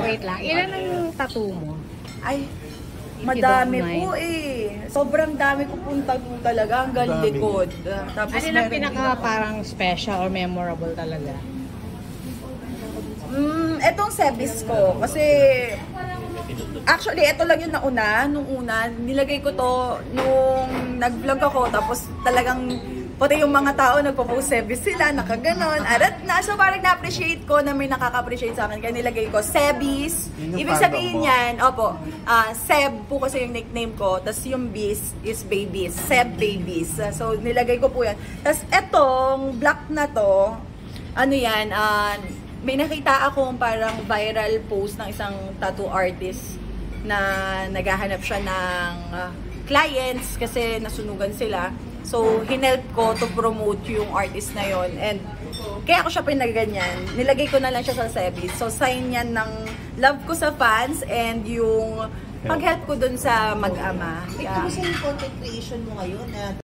wait lang. Ilan ang tattoo mo? Ay, madami po eh. Sobrang dami ko pong tattoo talaga hanggang likod. Tapos Ano ang pinaka parang special or memorable talaga? Etong sebis ko. Kasi, actually, ito lang yung nauna. Nung una, nilagay ko to nung nag-vlog ako. Tapos talagang, pati yung mga tao nagpo-post sebis sila, nakaganon. Arat na. So parang na-appreciate ko na may nakaka-appreciate sa akin. Kaya nilagay ko sebis. Ibig sabihin yan, opo, Seb po kasi yung nickname ko. Tapos yung bis is babies. Seb babies. So nilagay ko po yan. Tapos etong black na to, ano yan, may nakita akong parang viral post ng isang tattoo artist na naghahanap siya ng clients kasi nasunugan sila. So, hinelp ko to promote yung artist na yon. And kaya ako siya pinaganyan. Nilagay ko na lang siya sa sebis. So, sign yan ng love ko sa fans and yung pag-help ko dun sa mag-ama. Kamusta yung content creation mo ngayon?